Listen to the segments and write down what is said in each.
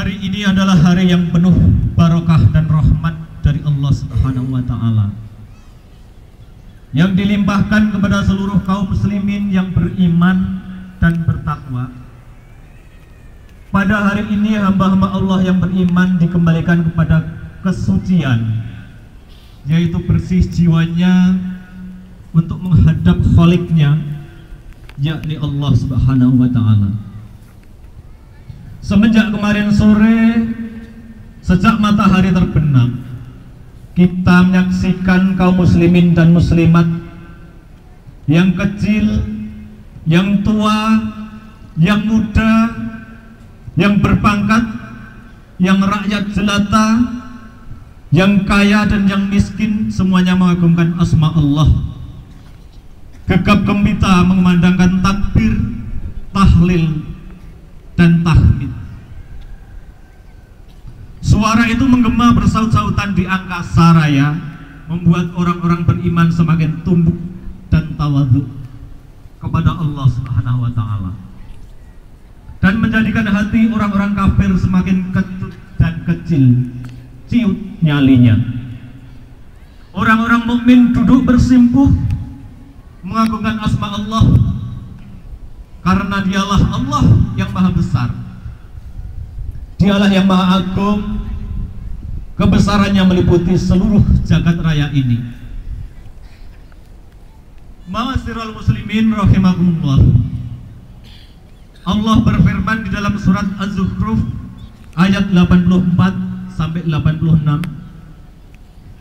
Hari ini adalah hari yang penuh barokah dan rahmat dari Allah Subhanahu wa taala, yang dilimpahkan kepada seluruh kaum muslimin yang beriman dan bertakwa. Pada hari ini hamba-hamba Allah yang beriman dikembalikan kepada kesucian, yaitu bersih jiwanya untuk menghadap Khaliknya, yakni Allah Subhanahu wa taala. Semenjak kemarin sore, sejak matahari terbenam, kita menyaksikan kaum muslimin dan muslimat yang kecil, yang tua, yang muda, yang berpangkat, yang rakyat jelata, yang kaya dan yang miskin, semuanya mengagungkan asma Allah. Gegap gempita mengumandangkan takbir, tahlil, dan tahmid. Suara itu menggema bersaut-sautan di angkasa raya, membuat orang-orang beriman semakin tunduk dan tawadhu kepada Allah Subhanahu wa taala, dan menjadikan hati orang-orang kafir semakin kecut dan kecil, ciut nyalinya. Orang-orang mukmin duduk bersimpuh mengagungkan asma Allah, karena dialah Allah yang maha besar, dialah yang maha agung, kebesarannya meliputi seluruh jagat raya ini. Ma'asyiral muslimin rahimakumullah, Allah berfirman di dalam surat Az-Zukhruf ayat 84 sampai 86.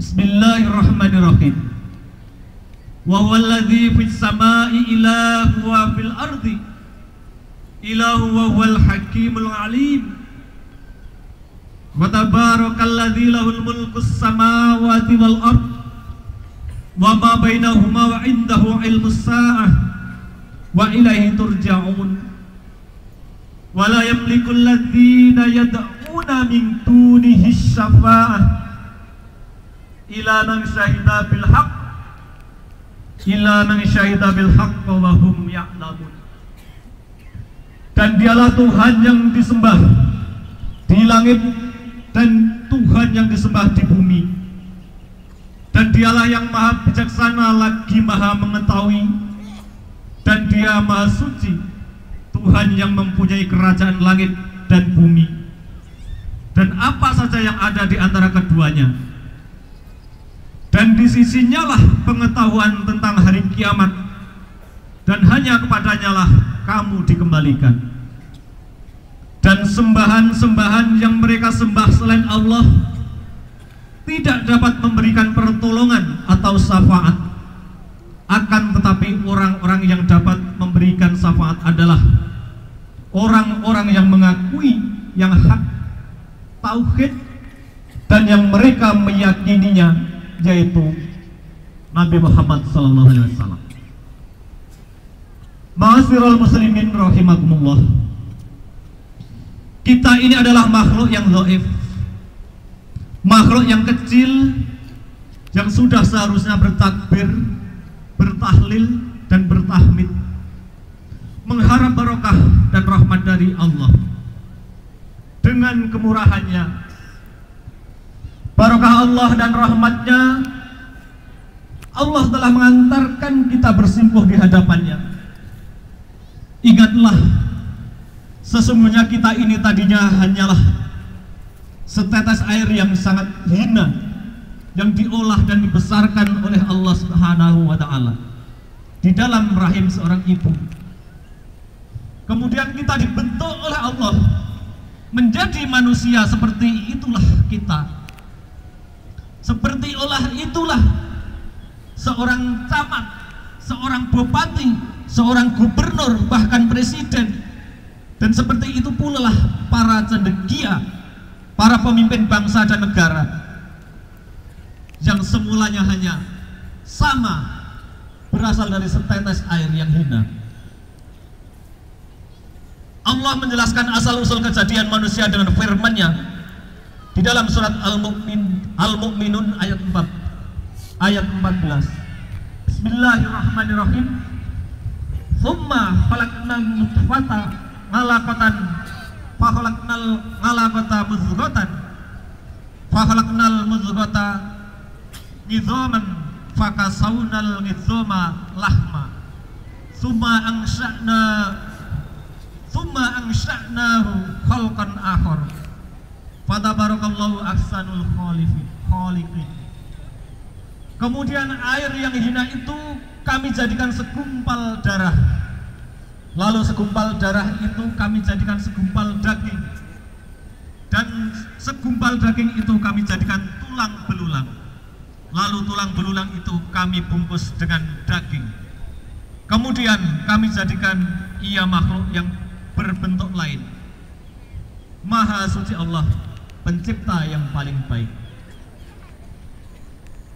Bismillahirrahmanirrahim. Wa huwallazi fis samai ilahu wa fil ardi ilahu wa huwal hakimul alim. Wa tabarakalladzi lahul mulkus samawati wal ard wa ma bainahuma wa indahu ilmus saa'ah wa ilaihi turja'un. Wa la yamliku alladzina yad'una min dunihi syafa'ah ila man syahida bil haqq illa man syahida bil haqq wa hum ya'lamun. Dan dialah Tuhan yang disembah di langit dan Tuhan yang disembah di bumi, dan dialah yang maha bijaksana lagi maha mengetahui, dan dia maha suci, Tuhan yang mempunyai kerajaan langit dan bumi dan apa saja yang ada di antara keduanya. Dan di sisinya lah pengetahuan tentang hari kiamat, dan hanya kepadanya lah kamu dikembalikan. Dan sembahan-sembahan yang mereka sembah selain Allah tidak dapat memberikan pertolongan atau syafaat. Akan tetapi orang-orang yang dapat memberikan syafaat adalah orang-orang yang mengakui yang hak tauhid dan yang mereka meyakininya, yaitu Nabi Muhammad SAW. Ma'asyiral muslimin rahimakumullah, kita ini adalah makhluk yang dhaif, makhluk yang kecil, yang sudah seharusnya bertakbir, bertahlil, dan bertahmid, mengharap barokah dan rahmat dari Allah. Dengan kemurahannya, barokah Allah dan rahmatnya, Allah telah mengantarkan kita bersimpuh di hadapannya. Ingatlah, sesungguhnya kita ini tadinya hanyalah setetes air yang sangat hina, yang diolah dan dibesarkan oleh Allah Subhanahu wa ta'ala di dalam rahim seorang ibu. Kemudian kita dibentuk oleh Allah menjadi manusia. Seperti itulah kita, seperti itulah seorang camat, seorang bupati, seorang gubernur, bahkan presiden. Dan seperti itu pula lah para cendekia, para pemimpin bangsa dan negara, yang semulanya hanya sama, berasal dari setetes air yang hina. Allah menjelaskan asal-usul kejadian manusia dengan firman-Nya di dalam surat Al-Mu'minun ayat 14. Bismillahirrahmanirrahim. Tsumma khalaqna nutfata 'alaqatan fakhalaqnal alaqata mudghatan fakhalaqnal mudghata nidhaman fakasawnal nidhama lahma thumma ansha'nahu khalqan akhar fatabarakallahu ahsanul khaliqin. Kemudian air yang hina itu kami jadikan segumpal darah. Lalu segumpal darah itu kami jadikan segumpal daging. Dan segumpal daging itu kami jadikan tulang belulang. Lalu tulang belulang itu kami bungkus dengan daging. Kemudian kami jadikan ia makhluk yang berbentuk lain. Maha suci Allah, pencipta yang paling baik.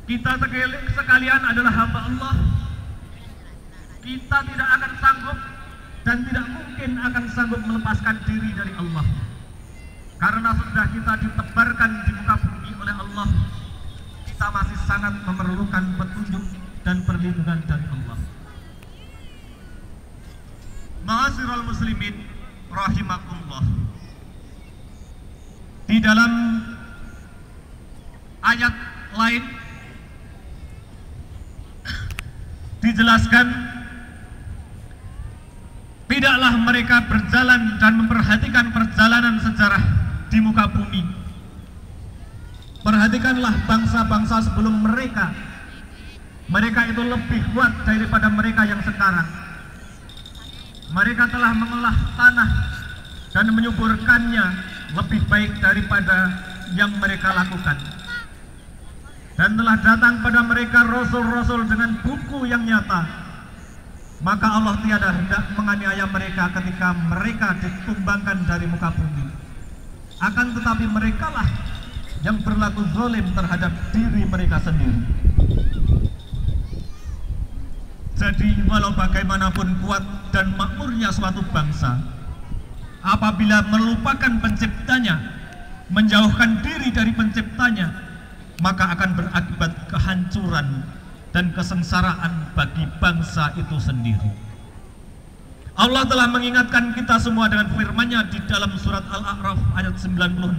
Kita sekalian adalah hamba Allah. Kita tidak akan sanggup dan tidak mungkin akan sanggup melepaskan diri dari Allah, karena sudah kita ditebarkan di muka bumi oleh Allah. Kita masih sangat memerlukan petunjuk dan perlindungan dari Allah. Ma'asyiral muslimin rahimakumullah. Di dalam ayat lain dijelaskan, tidaklah mereka berjalan dan memperhatikan perjalanan sejarah di muka bumi. Perhatikanlah bangsa-bangsa sebelum mereka. Mereka itu lebih kuat daripada mereka yang sekarang. Mereka telah mengolah tanah dan menyuburkannya lebih baik daripada yang mereka lakukan. Dan telah datang pada mereka rasul-rasul dengan buku yang nyata. Maka Allah tiada hendak menganiaya mereka ketika mereka ditumbangkan dari muka bumi. Akan tetapi merekalah yang berlaku zalim terhadap diri mereka sendiri. Jadi walau bagaimanapun kuat dan makmurnya suatu bangsa, apabila melupakan penciptanya, menjauhkan diri dari penciptanya, maka akan berakibat kehancuran dan kesengsaraan bagi bangsa itu sendiri. Allah telah mengingatkan kita semua dengan firman-Nya di dalam surat Al-A'raf ayat 96.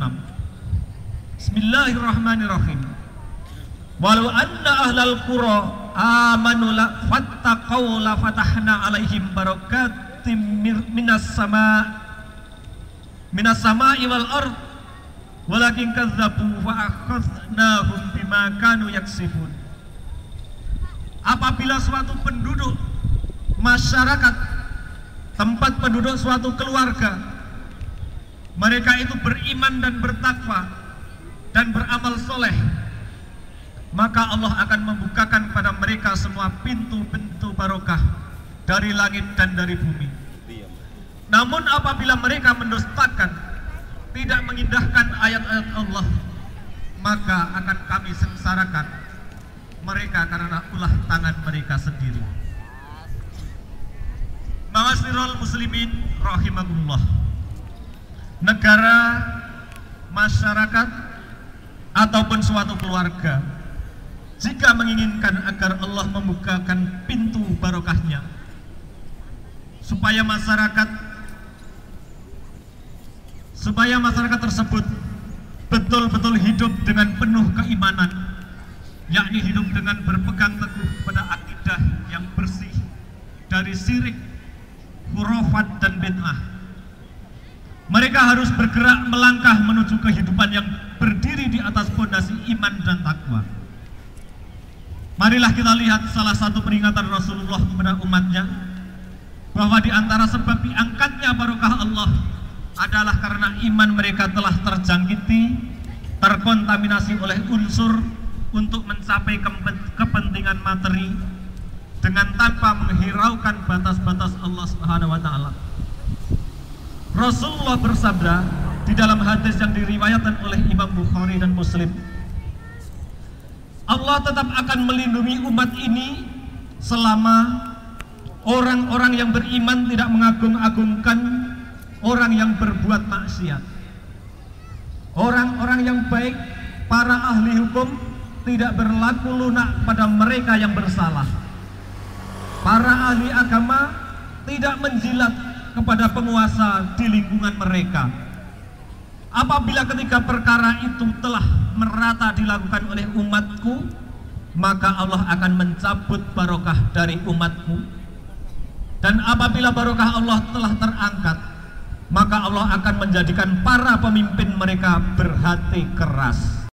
Bismillahirrahmanirrahim. Walau anna ahlal qura amanu la fattaqau la fatahna alaihim barakatim minas sama'i wal ard walakin kadzabu wa akhadnahum bima kanu yaksifun. Apabila suatu penduduk masyarakat, tempat penduduk suatu keluarga, mereka itu beriman dan bertakwa dan beramal soleh, maka Allah akan membukakan pada mereka semua pintu-pintu barokah dari langit dan dari bumi. Namun apabila mereka mendustakan, tidak mengindahkan ayat-ayat Allah, maka akan kami sengsarakan mereka karena ulah tangan mereka sendiri. Ma'asyiral muslimin rahimakumullah. Negara, masyarakat, ataupun suatu keluarga, jika menginginkan agar Allah membukakan pintu barokahnya, supaya masyarakat tersebut betul-betul hidup dengan penuh keimanan, yakni hidup dengan berpegang teguh pada akidah yang bersih dari syirik, khurafat dan bid'ah. Mereka harus bergerak melangkah menuju kehidupan yang berdiri di atas fondasi iman dan takwa. Marilah kita lihat salah satu peringatan Rasulullah kepada umatnya, bahwa di antara sebab diangkatnya barokah Allah adalah karena iman mereka telah terjangkiti, terkontaminasi oleh unsur untuk mencapai kepentingan materi dengan tanpa menghiraukan batas-batas Allah Subhanahu wa taala. Rasulullah bersabda di dalam hadis yang diriwayatkan oleh Imam Bukhari dan Muslim, Allah tetap akan melindungi umat ini selama orang-orang yang beriman tidak mengagung-agungkan orang yang berbuat maksiat. Orang-orang yang baik, para ahli hukum, tidak berlaku lunak pada mereka yang bersalah. Para ahli agama tidak menjilat kepada penguasa di lingkungan mereka, Apabila ketiga perkara itu telah merata dilakukan oleh umatku, maka Allah akan mencabut barokah dari umatmu. Dan apabila barokah Allah telah terangkat, maka Allah akan menjadikan para pemimpin mereka berhati keras.